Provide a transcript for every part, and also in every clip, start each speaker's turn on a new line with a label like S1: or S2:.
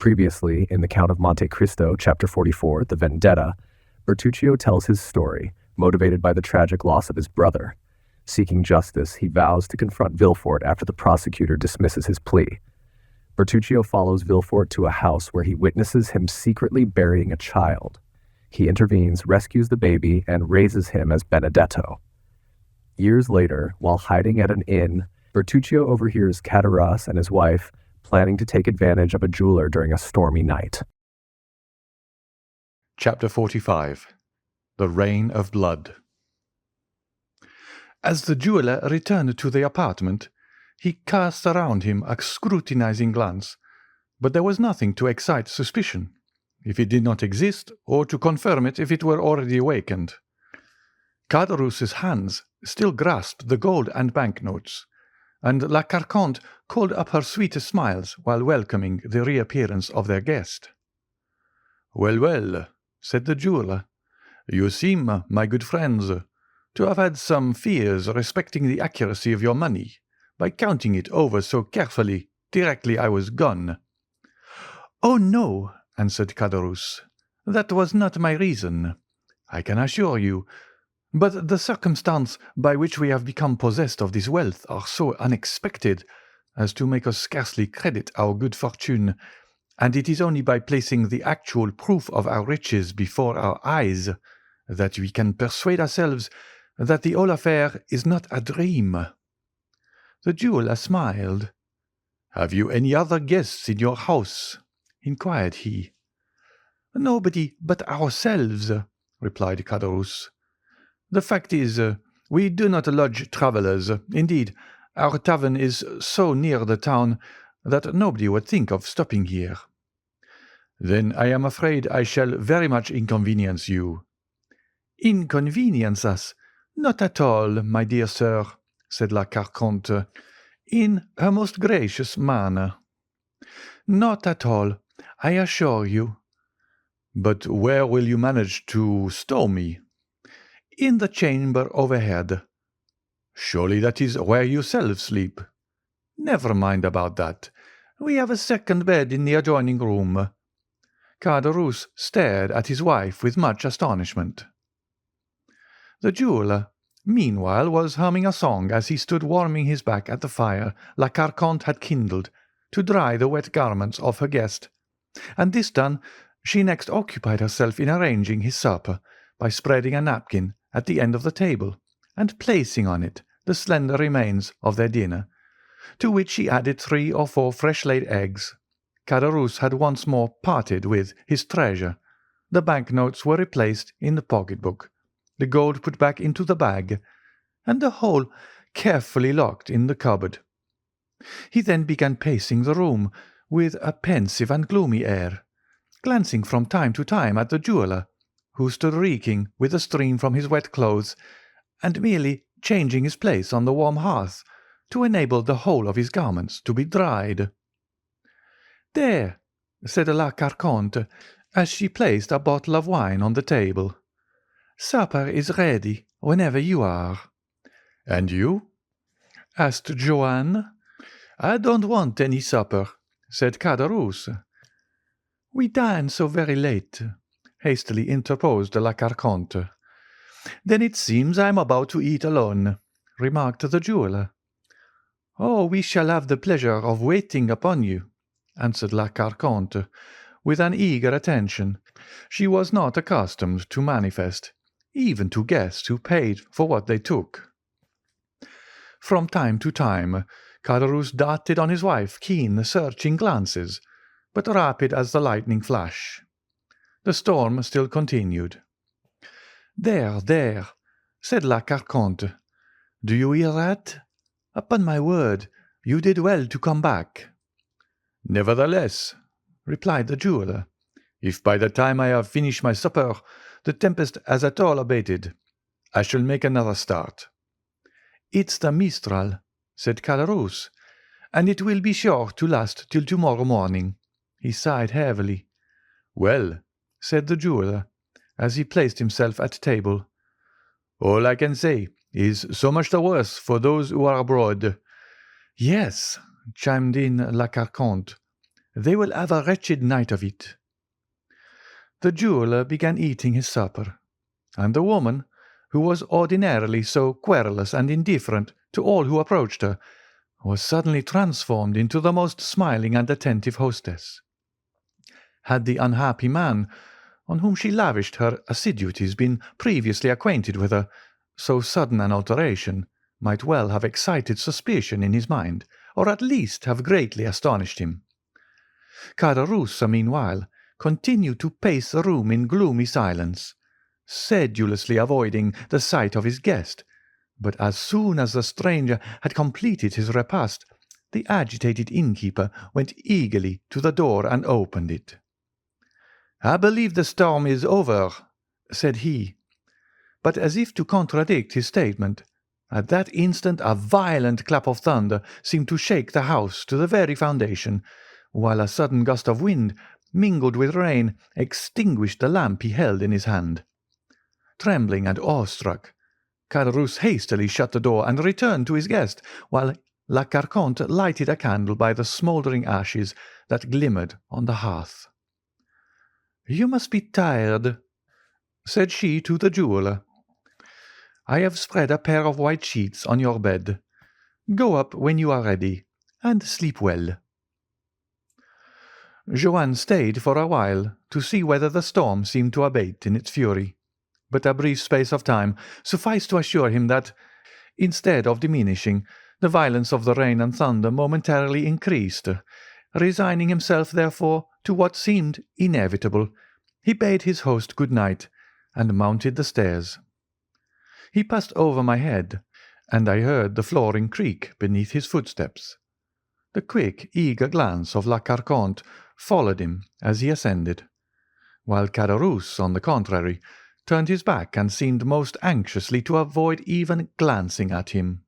S1: Previously, in the Count of Monte Cristo, chapter 44, The Vendetta, Bertuccio tells his story, motivated by the tragic loss of his brother. Seeking justice, he vows to confront Villefort after the prosecutor dismisses his plea. Bertuccio follows Villefort to a house where he witnesses him secretly burying a child. He intervenes, rescues the baby, and raises him as Benedetto. Years later, while hiding at an inn, Bertuccio overhears Caderousse and his wife planning to take advantage of a jeweler during a stormy night.
S2: Chapter 45. The Rain of Blood. As the jeweler returned to the apartment, he cast around him a scrutinizing glance, but there was nothing to excite suspicion, if it did not exist, or to confirm it if it were already awakened. Caderousse's hands still grasped the gold and banknotes, and La Carconte called up her sweetest smiles while welcoming the reappearance of their guest. "Well, well," said the jeweller, "you seem, my good friends, to have had some fears respecting the accuracy of your money, by counting it over so carefully directly I was gone." "Oh, no," answered Caderousse, "that was not my reason, I can assure you. But the circumstance by which we have become possessed of this wealth are so unexpected as to make us scarcely credit our good fortune, and it is only by placing the actual proof of our riches before our eyes that we can persuade ourselves that the whole affair is not a dream." The jeweller smiled. "Have you any other guests in your house?" inquired he. "Nobody but ourselves," replied Caderousse. "The fact is, we do not lodge travellers. Indeed, our tavern is so near the town that nobody would think of stopping here." "Then I am afraid I shall very much inconvenience you." "Inconvenience us? Not at all, my dear sir," said La Carconte, in her most gracious manner. "Not at all, I assure you." "But where will you manage to stow me?" "In the chamber overhead." "Surely that is where you yourself sleep." "Never mind about that. We have a second bed in the adjoining room." Caderousse stared at his wife with much astonishment. The jeweller, meanwhile, was humming a song as he stood warming his back at the fire La Carconte had kindled to dry the wet garments of her guest, and this done, she next occupied herself in arranging his supper by spreading a napkin at the end of the table and placing on it the slender remains of their dinner, to which she added 3 or 4 fresh-laid eggs. Caderousse had once more parted with his treasure. The banknotes were replaced in the pocket-book, the gold put back into the bag, and the whole carefully locked in the cupboard. He then began pacing the room with a pensive and gloomy air, glancing from time to time at the jeweller, who stood reeking with the stream from his wet clothes, and merely changing his place on the warm hearth to enable the whole of his garments to be dried. "There," said La Carconte, as she placed a bottle of wine on the table. "Supper is ready whenever you are." "And you?" asked Joanne. "I don't want any supper," said Caderousse. "We dine so very late," hastily interposed La Carconte. "Then it seems I am about to eat alone," remarked the jeweller. "Oh, we shall have the pleasure of waiting upon you," answered La Carconte, with an eager attention she was not accustomed to manifest, even to guests who paid for what they took. From time to time, Caderousse darted on his wife keen, searching glances, but rapid as the lightning flash. The storm still continued. "There, there," said La Carconte. "Do you hear that? Upon my word, you did well to come back." "Nevertheless," replied the jeweller, "if by the time I have finished my supper the tempest has at all abated, I shall make another start." "It's the Mistral," said Caderousse, "and it will be sure to last till tomorrow morning." He sighed heavily. "Well," said the jeweller, as he placed himself at table, "all I can say is so much the worse for those who are abroad." "Yes," chimed in La Carconte, They will have a wretched night of it." The jeweller began eating his supper, and the woman, who was ordinarily so querulous and indifferent to all who approached her, was suddenly transformed into the most smiling and attentive hostess. Had the unhappy man, on whom she lavished her assiduities, been previously acquainted with her, so sudden an alteration might well have excited suspicion in his mind, or at least have greatly astonished him. Caderousse, meanwhile, continued to pace the room in gloomy silence, sedulously avoiding the sight of his guest, but as soon as the stranger had completed his repast, the agitated innkeeper went eagerly to the door and opened it. "I believe the storm is over," said he. But as if to contradict his statement, at that instant a violent clap of thunder seemed to shake the house to the very foundation, while a sudden gust of wind, mingled with rain, extinguished the lamp he held in his hand. Trembling and awestruck, Caderousse hastily shut the door and returned to his guest, while La Carconte lighted a candle by the smouldering ashes that glimmered on the hearth. "You must be tired," said she to the jeweller. "I have spread a pair of white sheets on your bed. Go up when you are ready, and sleep well." Joanne stayed for a while to see whether the storm seemed to abate in its fury, but a brief space of time sufficed to assure him that, instead of diminishing, the violence of the rain and thunder momentarily increased. Resigning himself, therefore, to what seemed inevitable, he bade his host good night and mounted the stairs. He passed over my head, and I heard the flooring creak beneath his footsteps. The quick, eager glance of La Carconte followed him as he ascended, while Caderousse, on the contrary, turned his back and seemed most anxiously to avoid even glancing at him.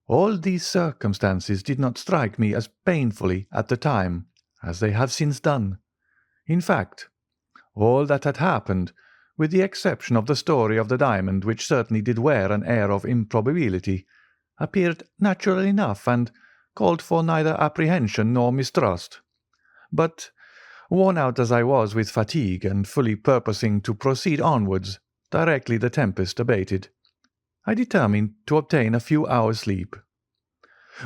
S2: All these circumstances did not strike me as painfully at the time as they have since done. In fact, all that had happened, with the exception of the story of the diamond, which certainly did wear an air of improbability, appeared natural enough and called for neither apprehension nor mistrust. But, worn out as I was with fatigue and fully purposing to proceed onwards directly the tempest abated, I determined to obtain a few hours' sleep.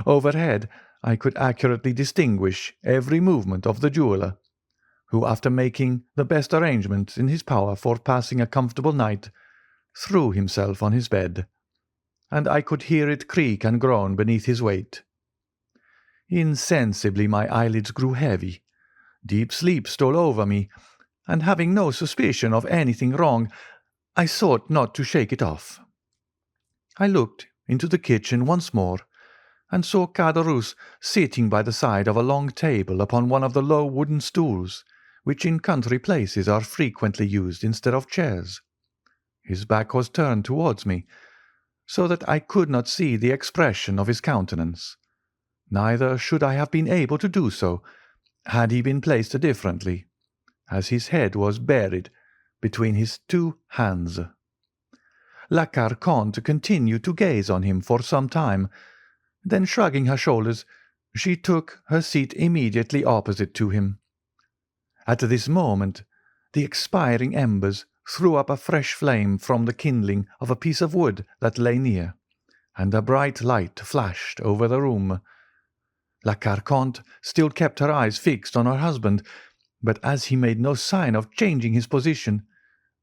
S2: Overhead I could accurately distinguish every movement of the jeweller, who, after making the best arrangements in his power for passing a comfortable night, threw himself on his bed, and I could hear it creak and groan beneath his weight. Insensibly my eyelids grew heavy, deep sleep stole over me, and having no suspicion of anything wrong, I sought not to shake it off. I looked into the kitchen once more, and saw Caderousse sitting by the side of a long table upon one of the low wooden stools, which in country places are frequently used instead of chairs. His back was turned towards me, so that I could not see the expression of his countenance. Neither should I have been able to do so had he been placed differently, as his head was buried between his two hands. La Carconte continued to gaze on him for some time, then shrugging her shoulders, she took her seat immediately opposite to him. At this moment the expiring embers threw up a fresh flame from the kindling of a piece of wood that lay near, and a bright light flashed over the room. La Carconte still kept her eyes fixed on her husband, but as he made no sign of changing his position,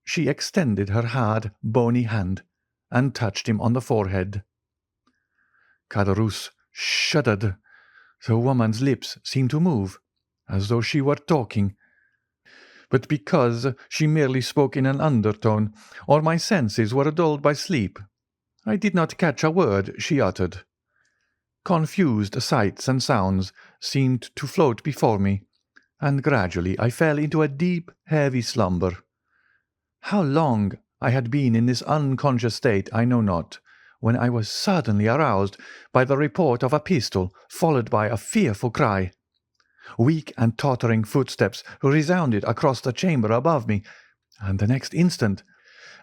S2: she extended her hard, bony hand and touched him on the forehead. Caderousse shuddered. The woman's lips seemed to move, as though she were talking, but because she merely spoke in an undertone, or my senses were dulled by sleep, I did not catch a word she uttered. Confused sights and sounds seemed to float before me, and gradually I fell into a deep, heavy slumber. How long I had been in this unconscious state I know not, when I was suddenly aroused by the report of a pistol, followed by a fearful cry. Weak and tottering footsteps resounded across the chamber above me, and the next instant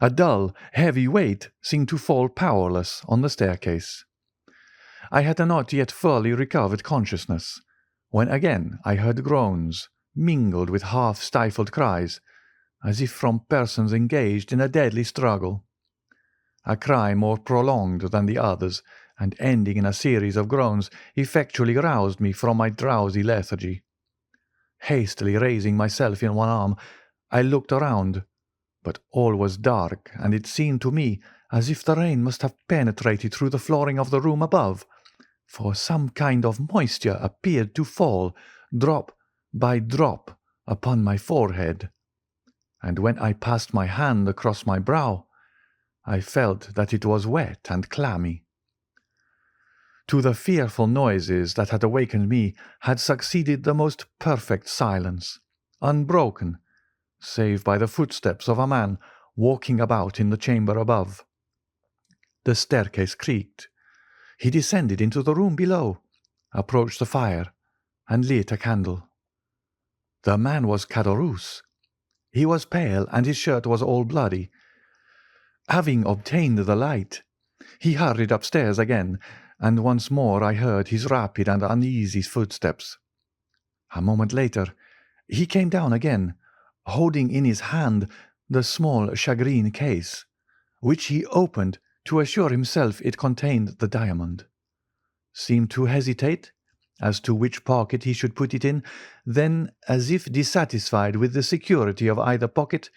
S2: a dull, heavy weight seemed to fall powerless on the staircase. I had not yet fully recovered consciousness, when again I heard groans, mingled with half-stifled cries, as if from persons engaged in a deadly struggle. A cry more prolonged than the others, and ending in a series of groans, effectually roused me from my drowsy lethargy. Hastily raising myself in one arm, I looked around, but all was dark, and it seemed to me as if the rain must have penetrated through the flooring of the room above, for some kind of moisture appeared to fall, drop by drop, upon my forehead, and when I passed my hand across my brow, I felt that it was wet and clammy. To the fearful noises that had awakened me had succeeded the most perfect silence, unbroken, save by the footsteps of a man walking about in the chamber above. The staircase creaked. He descended into the room below, approached the fire, and lit a candle. The man was Caderousse. He was pale, and his shirt was all bloody. Having obtained the light, he hurried upstairs again, and once more I heard his rapid and uneasy footsteps. A moment later, he came down again, holding in his hand the small shagreen case, which he opened to assure himself it contained the diamond, seemed to hesitate as to which pocket he should put it in, then, as if dissatisfied with the security of either pocket,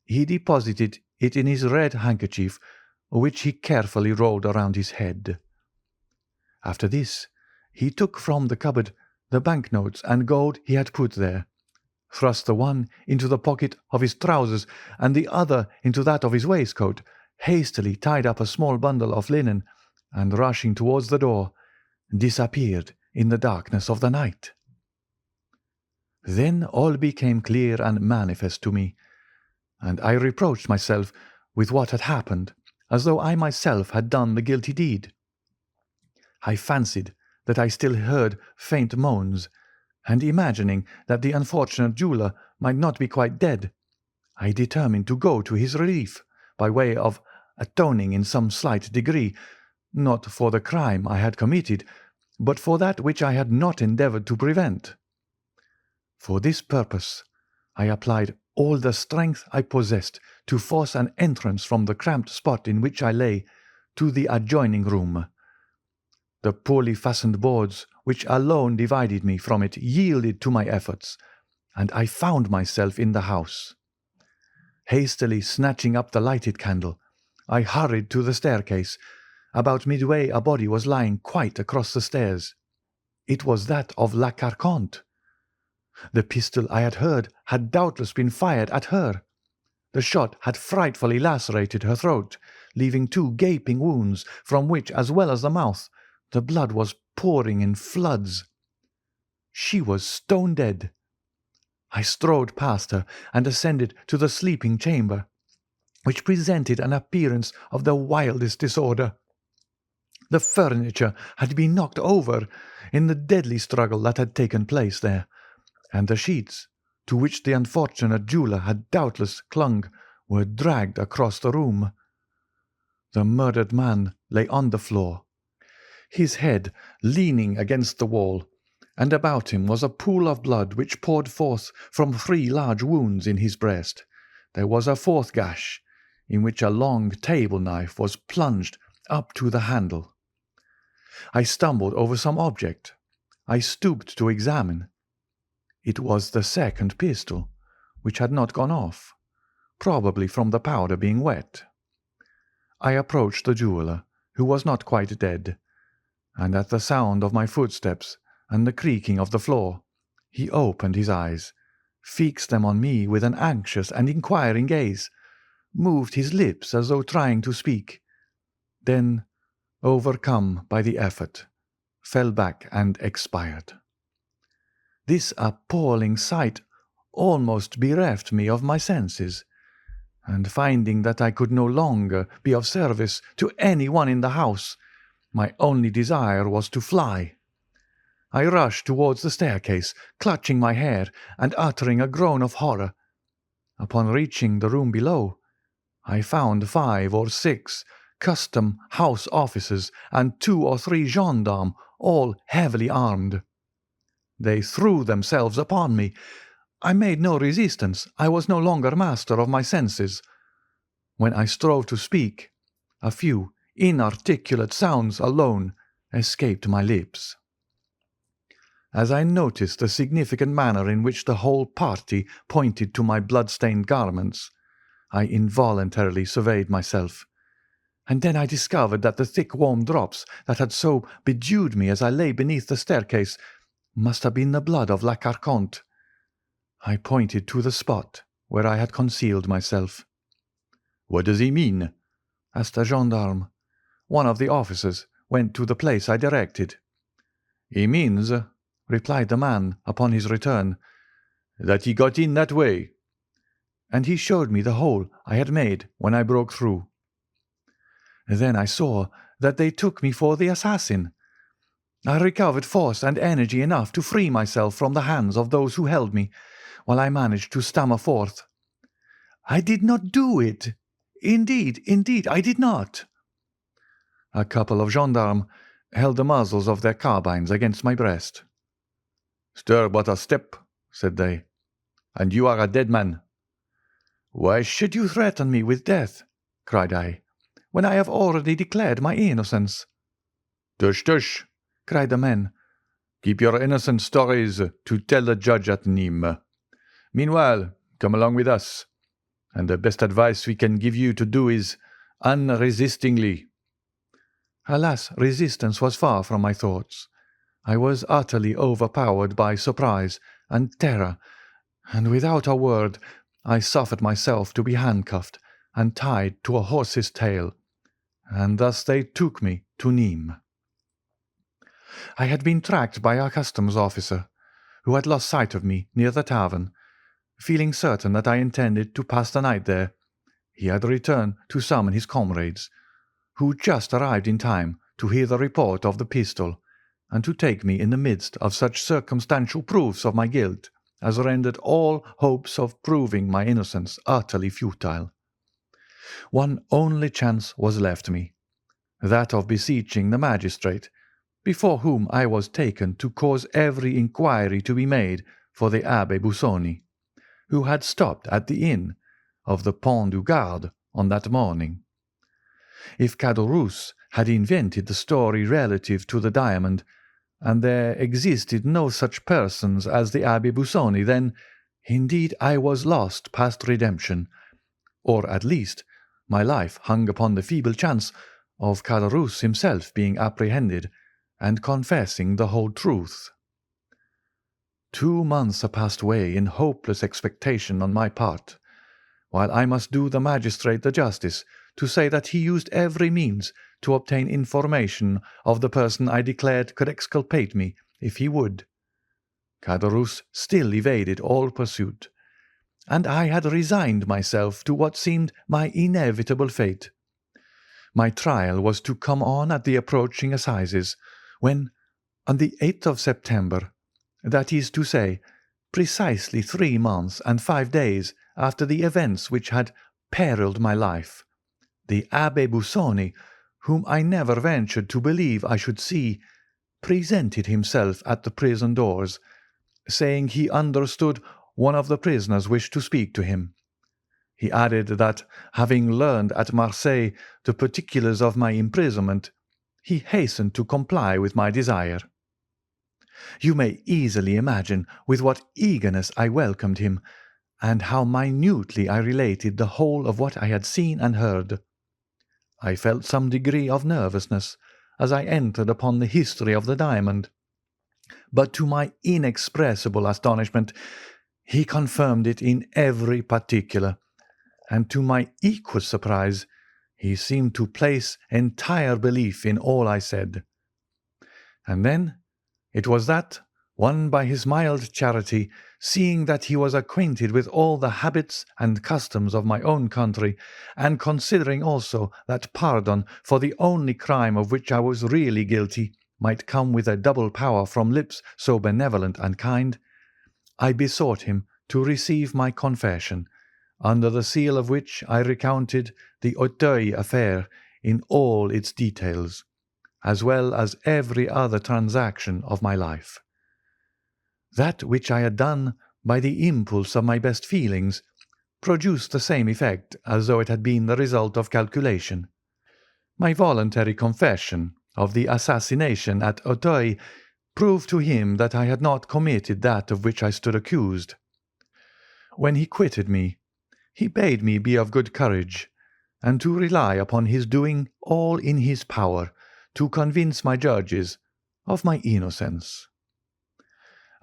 S2: he deposited it in his red handkerchief, which he carefully rolled around his head. After this, he took from the cupboard the banknotes and gold he had put there, thrust the one into the pocket of his trousers and the other into that of his waistcoat, hastily tied up a small bundle of linen, and rushing towards the door, disappeared in the darkness of the night. Then all became clear and manifest to me, and I reproached myself with what had happened, as though I myself had done the guilty deed. I fancied that I still heard faint moans, and imagining that the unfortunate jeweller might not be quite dead, I determined to go to his relief by way of atoning in some slight degree, not for the crime I had committed, but for that which I had not endeavoured to prevent. For this purpose I applied all the strength I possessed to force an entrance from the cramped spot in which I lay to the adjoining room. The poorly fastened boards which alone divided me from it yielded to my efforts, and I found myself in the house. Hastily snatching up the lighted candle, I hurried to the staircase. About midway a body was lying quite across the stairs. It was that of La Carconte. The pistol I had heard had doubtless been fired at her. The shot had frightfully lacerated her throat, leaving 2 gaping wounds, from which, as well as the mouth, the blood was pouring in floods. She was stone dead. I strode past her and ascended to the sleeping chamber, which presented an appearance of the wildest disorder. The furniture had been knocked over in the deadly struggle that had taken place there, and the sheets, to which the unfortunate jeweller had doubtless clung, were dragged across the room. The murdered man lay on the floor, his head leaning against the wall, and about him was a pool of blood which poured forth from 3 large wounds in his breast. There was a 4th gash, in which a long table knife was plunged up to the handle. I stumbled over some object. I stooped to examine. It was the 2nd pistol, which had not gone off, probably from the powder being wet. I approached the jeweller, who was not quite dead, and at the sound of my footsteps and the creaking of the floor, he opened his eyes, fixed them on me with an anxious and inquiring gaze, moved his lips as though trying to speak, then, overcome by the effort, fell back and expired. This appalling sight almost bereft me of my senses, and finding that I could no longer be of service to any one in the house, my only desire was to fly. I rushed towards the staircase, clutching my hair and uttering a groan of horror. Upon reaching the room below, I found 5 or 6 custom house officers and 2 or 3 gendarmes, all heavily armed. They threw themselves upon me. I made no resistance. I was no longer master of my senses. When I strove to speak, a few inarticulate sounds alone escaped my lips. As I noticed the significant manner in which the whole party pointed to my blood-stained garments, I involuntarily surveyed myself, and then I discovered that the thick warm drops that had so bedewed me as I lay beneath the staircase must have been the blood of La Carconte. I pointed to the spot where I had concealed myself. "What does he mean?" asked a gendarme. One of the officers went to the place I directed. "He means," replied the man upon his return, "that he got in that way." And he showed me the hole I had made when I broke through. Then I saw that they took me for the assassin. I recovered force and energy enough to free myself from the hands of those who held me, while I managed to stammer forth, "I did not do it. Indeed, I did not." A couple of gendarmes held the muzzles of their carbines against my breast. "Stir but a step," said they, "and you are a dead man." "Why should you threaten me with death," cried I, "when I have already declared my innocence?" "Tush, tush," cried the men. "Keep your innocent stories to tell the judge at Nîmes. Meanwhile, come along with us, and the best advice we can give you to do is unresistingly." Alas, resistance was far from my thoughts. I was utterly overpowered by surprise and terror, and without a word I suffered myself to be handcuffed and tied to a horse's tail, and thus they took me to Nîmes. I had been tracked by a customs officer, who had lost sight of me near the tavern. Feeling certain that I intended to pass the night there, he had returned to summon his comrades, who just arrived in time to hear the report of the pistol, and to take me in the midst of such circumstantial proofs of my guilt as rendered all hopes of proving my innocence utterly futile. One only chance was left me, that of beseeching the magistrate, before whom I was taken, to cause every inquiry to be made for the Abbe Busoni, who had stopped at the inn of the Pont du Gard on that morning. If Caderousse had invented the story relative to the diamond, and there existed no such persons as the Abbe Busoni, then, indeed, I was lost past redemption, or at least my life hung upon the feeble chance of Caderousse himself being apprehended and confessing the whole truth. 2 months passed away in hopeless expectation on my part, while I must do the magistrate the justice to say that he used every means to obtain information of the person I declared could exculpate me if he would. Caderousse still evaded all pursuit, and I had resigned myself to what seemed my inevitable fate. My trial was to come on at the approaching assizes, when, on the 8th of September, that is to say, precisely 3 months and 5 days after the events which had perilled my life, the Abbe Busoni, whom I never ventured to believe I should see, presented himself at the prison doors, saying he understood one of the prisoners wished to speak to him. He added that, having learned at Marseilles the particulars of my imprisonment, he hastened to comply with my desire. You may easily imagine with what eagerness I welcomed him, and how minutely I related the whole of what I had seen and heard. I felt some degree of nervousness as I entered upon the history of the diamond, but to my inexpressible astonishment he confirmed it in every particular, and to my equal surprise he seemed to place entire belief in all I said. And then it was that, won by his mild charity, seeing that he was acquainted with all the habits and customs of my own country, and considering also that pardon for the only crime of which I was really guilty might come with a double power from lips so benevolent and kind, I besought him to receive my confession, under the seal of which I recounted the Auteuil affair in all its details, as well as every other transaction of my life. That which I had done by the impulse of my best feelings produced the same effect as though it had been the result of calculation. My voluntary confession of the assassination at Auteuil proved to him that I had not committed that of which I stood accused. When he quitted me, he bade me be of good courage, and to rely upon his doing all in his power to convince my judges of my innocence.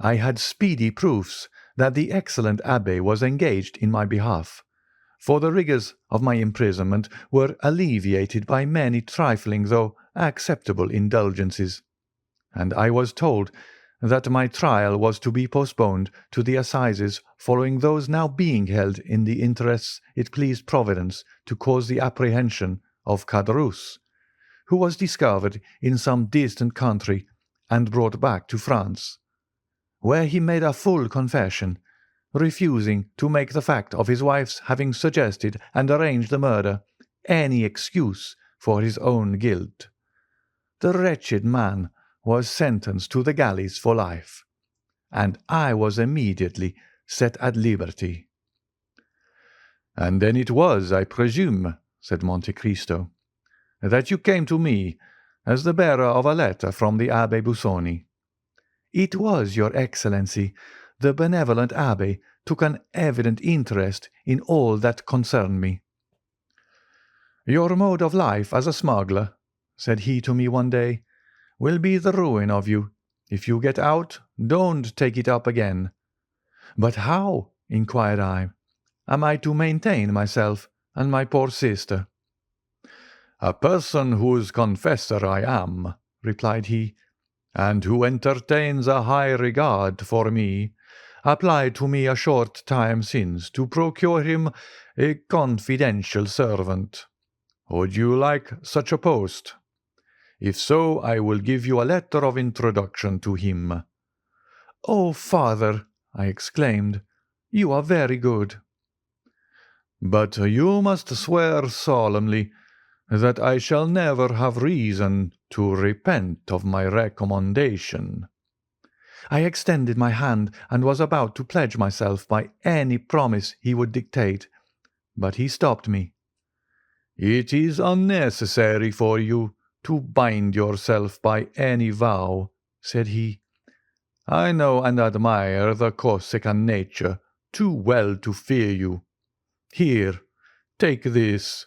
S2: I had speedy proofs that the excellent Abbe was engaged in my behalf, for the rigours of my imprisonment were alleviated by many trifling though acceptable indulgences, and I was told that my trial was to be postponed to the assizes following those now being held in the interests it pleased Providence to cause the apprehension of Caderousse, who was discovered in some distant country and brought back to France, where he made a full confession, refusing to make the fact of his wife's having suggested and arranged the murder any excuse for his own guilt. The wretched man was sentenced to the galleys for life, and I was immediately set at liberty. "And then it was, I presume," said Monte Cristo, "that you came to me as the bearer of a letter from the Abbe Busoni." "It was, your Excellency. The benevolent Abbe took an evident interest in all that concerned me. "Your mode of life as a smuggler," said he to me one day, "will be the ruin of you. If you get out, don't take it up again." "But how," inquired I, "am I to maintain myself and my poor sister?" "A person whose confessor I am," replied he, "and who entertains a high regard for me, applied to me a short time since to procure him a confidential servant. Would you like such a post? If so, I will give you a letter of introduction to him." "Oh, father," I exclaimed, "you are very good." "But you must swear solemnly that I shall never have reason to repent of my recommendation." I extended my hand and was about to pledge myself by any promise he would dictate, but he stopped me. "It is unnecessary for you to bind yourself by any vow," said he. "I know and admire the Corsican nature too well to fear you. Here, take this,"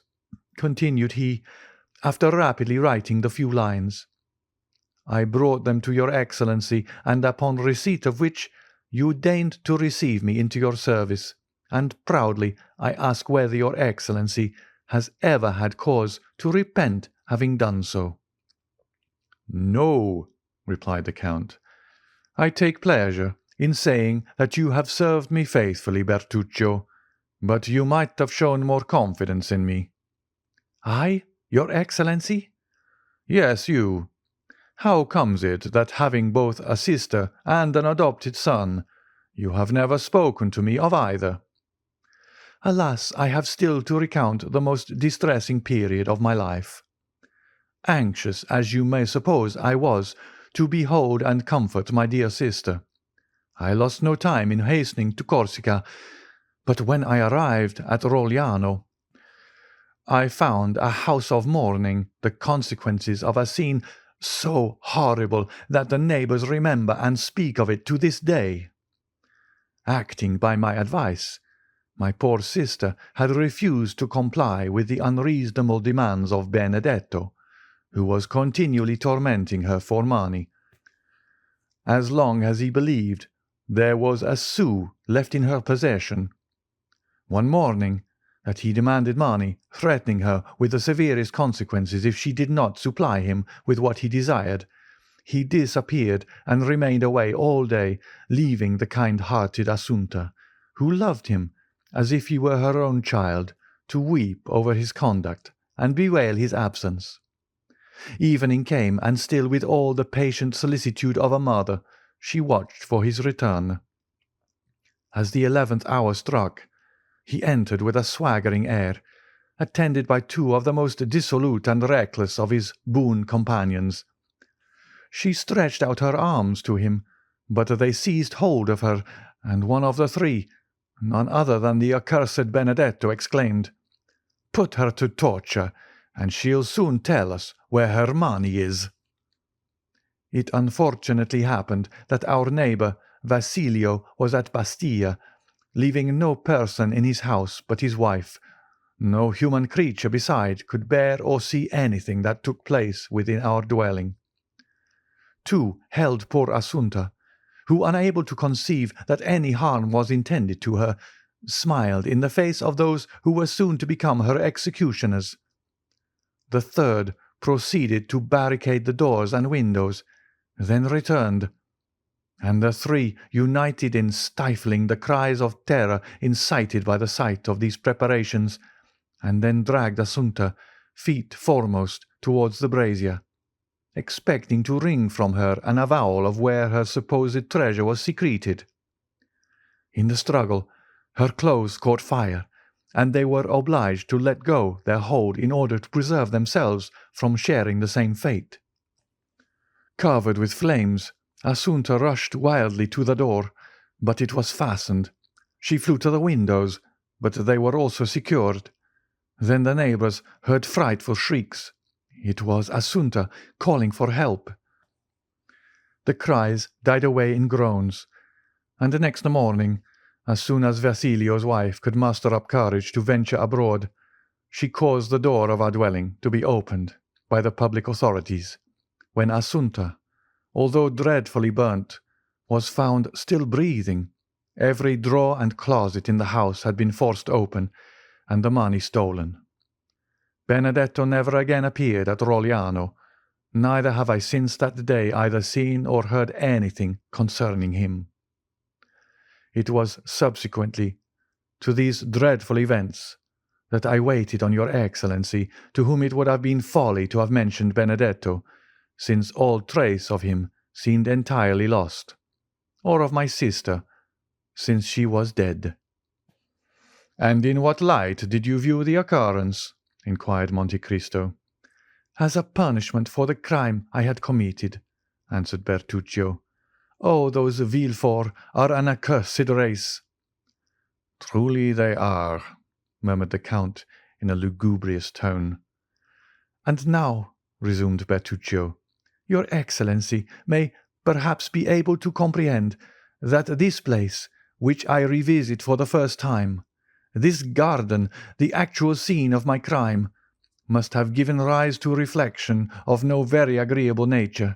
S2: continued he, after rapidly writing the few lines. "I brought them to your Excellency, and upon receipt of which you deigned to receive me into your service, and proudly I ask whether your Excellency has ever had cause to repent having done so." "No," replied the Count. "I take pleasure in saying that you have served me faithfully, Bertuccio, but you might have shown more confidence in me." "I, your Excellency?" "Yes, you. How comes it that having both a sister and an adopted son, you have never spoken to me of either?" "Alas, I have still to recount the most distressing period of my life. Anxious, as you may suppose, I was to behold and comfort my dear sister. I lost no time in hastening to Corsica, but when I arrived at Rogliano, I found a house of mourning the consequences of a scene so horrible that the neighbours remember and speak of it to this day. Acting by my advice, my poor sister had refused to comply with the unreasonable demands of Benedetto, who was continually tormenting her for money, as long as he believed there was a sou left in her possession. One morning that he demanded money, threatening her with the severest consequences if she did not supply him with what he desired, he disappeared and remained away all day, leaving the kind-hearted Assunta, who loved him as if he were her own child, to weep over his conduct and bewail his absence. Evening came, and still with all the patient solicitude of a mother, she watched for his return. As the 11th hour struck, he entered with a swaggering air, attended by two of the most dissolute and reckless of his boon companions. She stretched out her arms to him, but they seized hold of her, and one of the three, none other than the accursed Benedetto, exclaimed, "Put her to torture, and she'll soon tell us where her money is." It unfortunately happened that our neighbour Vasilio was at Bastia, leaving no person in his house but his wife. No human creature beside could bear or see anything that took place within our dwelling. Two held poor Assunta, who, unable to conceive that any harm was intended to her, smiled in the face of those who were soon to become her executioners. The third proceeded to barricade the doors and windows, then returned, and the three united in stifling the cries of terror incited by the sight of these preparations, and then dragged Assunta, feet foremost, towards the brazier, expecting to wring from her an avowal of where her supposed treasure was secreted. In the struggle, her clothes caught fire, and they were obliged to let go their hold in order to preserve themselves from sharing the same fate. Covered with flames, Assunta rushed wildly to the door, but it was fastened. She flew to the windows, but they were also secured. Then the neighbours heard frightful shrieks. It was Assunta calling for help. The cries died away in groans, and the next morning, as soon as Vasilio's wife could muster up courage to venture abroad, she caused the door of our dwelling to be opened by the public authorities, when Assunta, although dreadfully burnt, was found still breathing. Every drawer and closet in the house had been forced open, and the money stolen. Benedetto never again appeared at Rogliano, neither have I since that day either seen or heard anything concerning him. It was subsequently to these dreadful events that I waited on your Excellency, to whom it would have been folly to have mentioned Benedetto, since all trace of him seemed entirely lost, or of my sister, since she was dead. "And in what light did you view the occurrence?" inquired Monte Cristo. "As a punishment for the crime I had committed," answered Bertuccio. "Oh, those Villefort are an accursed race." "Truly they are," murmured the Count in a lugubrious tone. "And now," resumed Bertuccio, "your Excellency may perhaps be able to comprehend that this place, which I revisit for the first time, this garden, the actual scene of my crime, must have given rise to reflection of no very agreeable nature,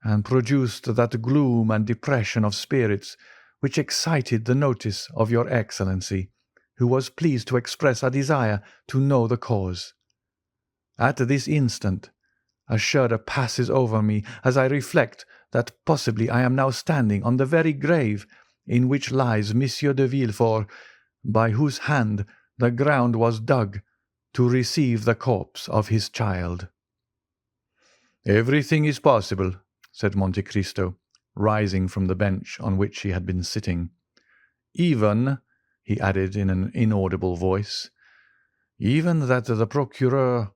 S2: and produced that gloom and depression of spirits which excited the notice of your Excellency, who was pleased to express a desire to know the cause. At this instant, a shudder passes over me as I reflect that possibly I am now standing on the very grave in which lies Monsieur de Villefort, by whose hand the ground was dug to receive the corpse of his child." "Everything is possible," said Monte Cristo, rising from the bench on which he had been sitting. "Even," he added in an inaudible voice, "even that the procureur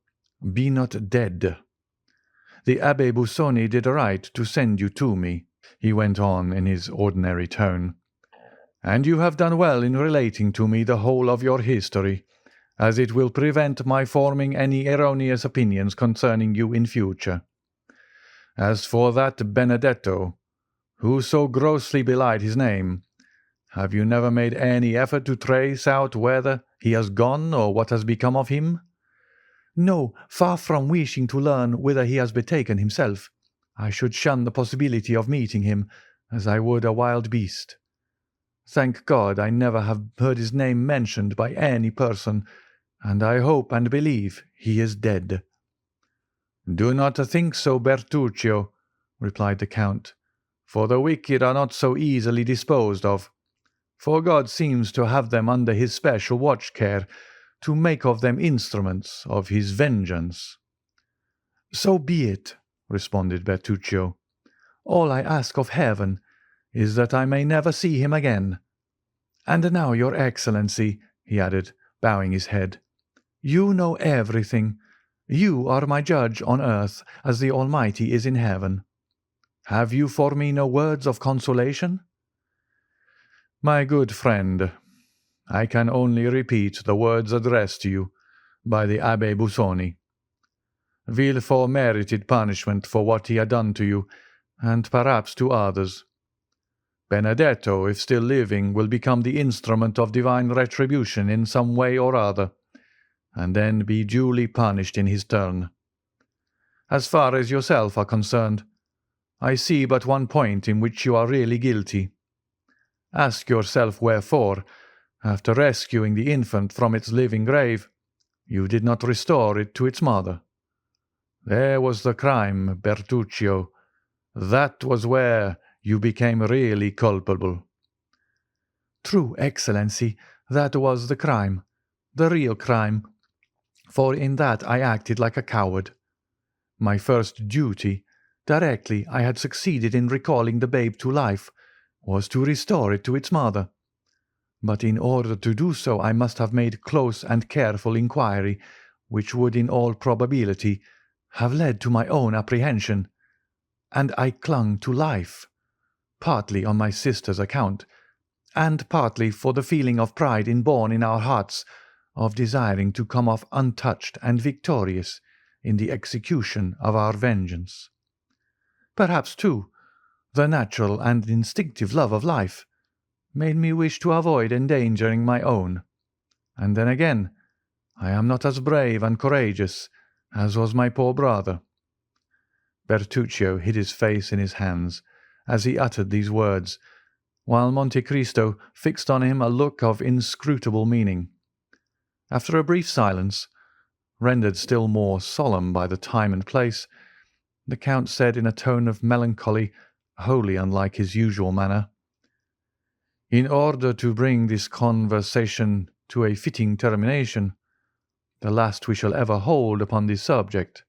S2: be not dead. The Abbe Busoni did right to send you to me," he went on in his ordinary tone, "and you have done well in relating to me the whole of your history, as it will prevent my forming any erroneous opinions concerning you in future. As for that Benedetto, who so grossly belied his name, have you never made any effort to trace out whether he has gone or what has become of him?" "No, far from wishing to learn whither he has betaken himself. I should shun the possibility of meeting him, as I would a wild beast. Thank God, I never have heard his name mentioned by any person, and I hope and believe he is dead." "Do not think so, Bertuccio," replied the Count, "for the wicked are not so easily disposed of, for God seems to have them under his special watch-care, to make of them instruments of his vengeance." "So be it," responded Bertuccio. "All I ask of heaven is that I may never see him again. And now, your Excellency," he added, bowing his head, "you know everything. You are my judge on earth as the Almighty is in heaven. Have you for me no words of consolation? My good friend, I can only repeat the words addressed to you by the Abbe Busoni. Villefort merited punishment for what he had done to you, and perhaps to others. Benedetto, if still living, will become the instrument of divine retribution in some way or other, and then be duly punished in his turn. As far as yourself are concerned, I see but one point in which you are really guilty. Ask yourself wherefore, after rescuing the infant from its living grave, you did not restore it to its mother. There was the crime, Bertuccio. That was where you became really culpable. True, Excellency, that was the crime, the real crime, for in that I acted like a coward. My first duty, directly I had succeeded in recalling the babe to life, was to restore it to its mother. But in order to do so I must have made close and careful inquiry, which would in all probability have led to my own apprehension, and I clung to life, partly on my sister's account, and partly for the feeling of pride inborn in our hearts of desiring to come off untouched and victorious in the execution of our vengeance. Perhaps, too, the natural and instinctive love of life made me wish to avoid endangering my own, and then again, I am not as brave and courageous as was my poor brother. Bertuccio hid his face in his hands as he uttered these words, while Monte Cristo fixed on him a look of inscrutable meaning. After a brief silence, rendered still more solemn by the time and place, the Count said in a tone of melancholy wholly unlike his usual manner, "In order to bring this conversation to a fitting termination, the last we shall ever hold upon this subject,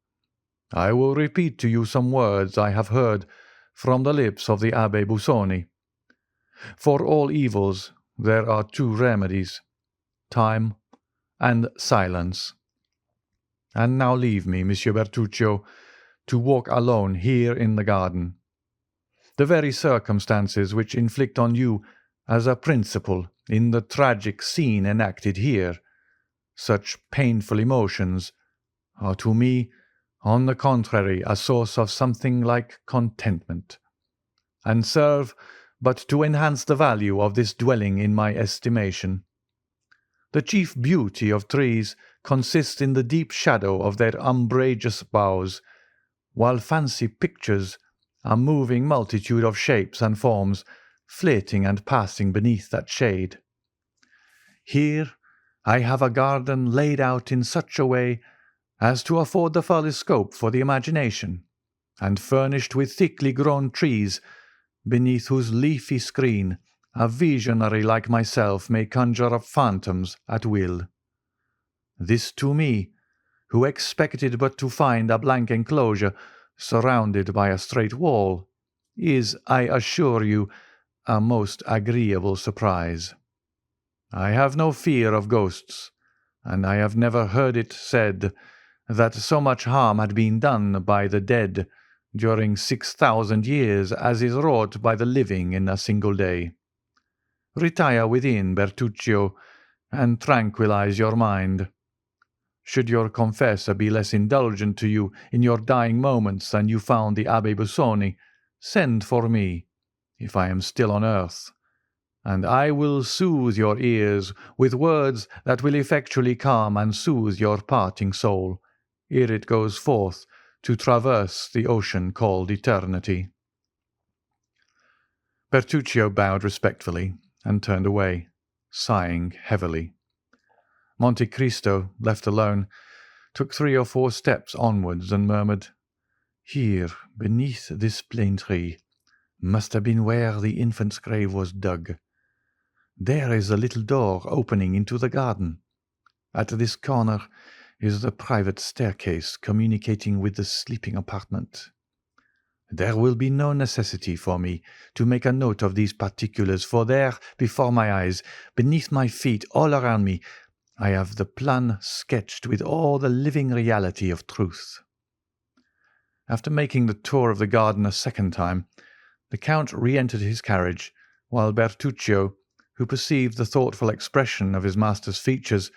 S2: I will repeat to you some words I have heard from the lips of the Abbe Busoni. For all evils there are two remedies, time and silence. And now leave me, Monsieur Bertuccio, to walk alone here in the garden. The very circumstances which inflict on you as a principal in the tragic scene enacted here such painful emotions are to me, on the contrary, a source of something like contentment, and serve but to enhance the value of this dwelling in my estimation. The chief beauty of trees consists in the deep shadow of their umbrageous boughs, while fancy pictures a moving multitude of shapes and forms flitting and passing beneath that shade. Here I have a garden laid out in such a way as to afford the fullest scope for the imagination, and furnished with thickly grown trees, beneath whose leafy screen a visionary like myself may conjure up phantoms at will. This to me, who expected but to find a blank enclosure surrounded by a straight wall, is, I assure you, a most agreeable surprise. I have no fear of ghosts, and I have never heard it said that so much harm had been done by the dead during 6,000 years as is wrought by the living in a single day. Retire within, Bertuccio, and tranquillize your mind. Should your confessor be less indulgent to you in your dying moments than you found the Abbe Busoni, send for me, if I am still on earth, and I will soothe your ears with words that will effectually calm and soothe your parting soul, ere it goes forth to traverse the ocean called eternity." Bertuccio bowed respectfully and turned away, sighing heavily. Monte Cristo, left alone, took 3 or 4 steps onwards and murmured, "Here, beneath this plane tree, must have been where the infant's grave was dug. There is a little door opening into the garden. At this corner is the private staircase communicating with the sleeping apartment. There will be no necessity for me to make a note of these particulars, for there, before my eyes, beneath my feet, all around me, I have the plan sketched with all the living reality of truth." After making the tour of the garden a second time, the Count re-entered his carriage, while Bertuccio, who perceived the thoughtful expression of his master's features,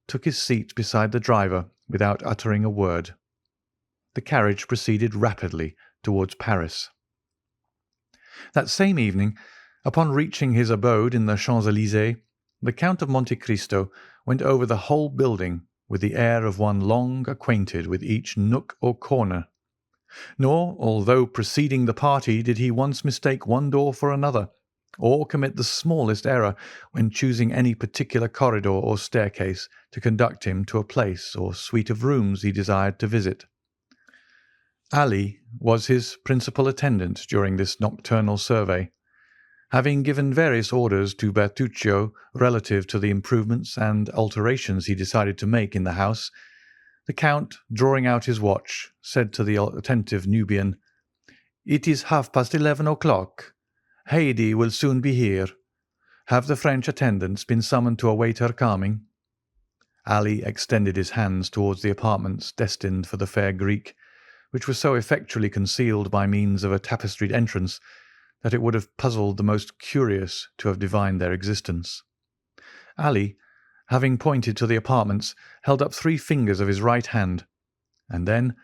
S2: took his seat beside the driver without uttering a word. The carriage proceeded rapidly towards Paris. That same evening, upon reaching his abode in the Champs-Élysées, the Count of Monte Cristo went over the whole building with the air of one long acquainted with each nook or corner. Nor, although preceding the party, did he once mistake one door for another, or commit the smallest error when choosing any particular corridor or staircase to conduct him to a place or suite of rooms he desired to visit. Ali was his principal attendant during this nocturnal survey. Having given various orders to Bertuccio relative to the improvements and alterations he decided to make in the house, the Count, drawing out his watch, said to the attentive Nubian, "It is 11:30. Haydee will soon be here. Have the French attendants been summoned to await her coming?" Ali extended his hands towards the apartments destined for the fair Greek, which was so effectually concealed by means of a tapestried entrance that it would have puzzled the most curious to have divined their existence. Ali, having pointed to the apartments, held up 3 fingers of his right hand, and then,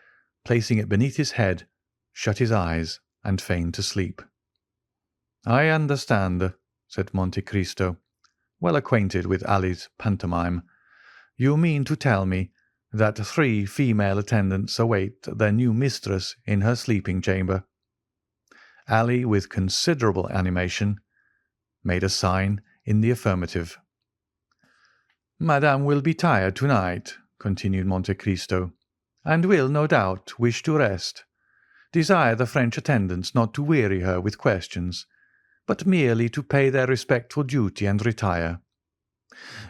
S2: placing it beneath his head, shut his eyes and feigned to sleep. "I understand," said Monte Cristo, well acquainted with Ali's pantomime. "You mean to tell me that 3 female attendants await their new mistress in her sleeping chamber?" Ali, with considerable animation, made a sign in the affirmative. "Madame will be tired to-night," continued Monte Cristo, "and will, no doubt, wish to rest. Desire the French attendants not to weary her with questions, but merely to pay their respectful duty and retire.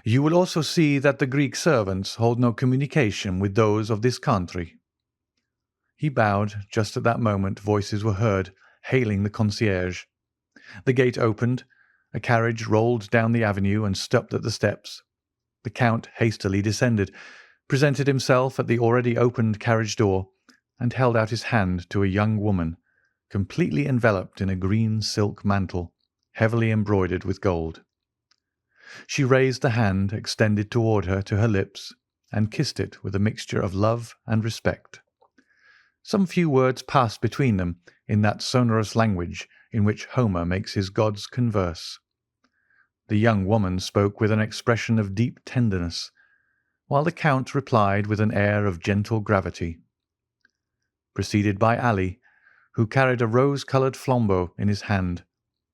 S2: You will also see that the Greek servants hold no communication with those of this country." He bowed. Just at that moment voices were heard hailing the concierge. The gate opened, a carriage rolled down the avenue and stopped at the steps. The Count hastily descended, presented himself at the already opened carriage door, and held out his hand to a young woman, completely enveloped in a green silk mantle, heavily embroidered with gold. She raised the hand extended toward her to her lips, and kissed it with a mixture of love and respect. Some few words passed between them in that sonorous language in which Homer makes his gods converse. The young woman spoke with an expression of deep tenderness, while the Count replied with an air of gentle gravity. Preceded by Ali, who carried a rose-coloured flambeau in his hand,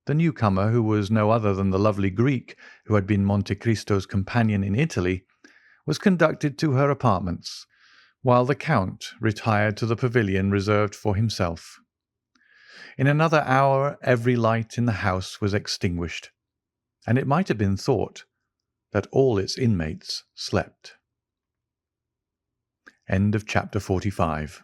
S2: the newcomer, who was no other than the lovely Greek who had been Monte Cristo's companion in Italy, was conducted to her apartments, while the Count retired to the pavilion reserved for himself. In another hour every light in the house was extinguished, and it might have been thought that all its inmates slept. End of chapter 45.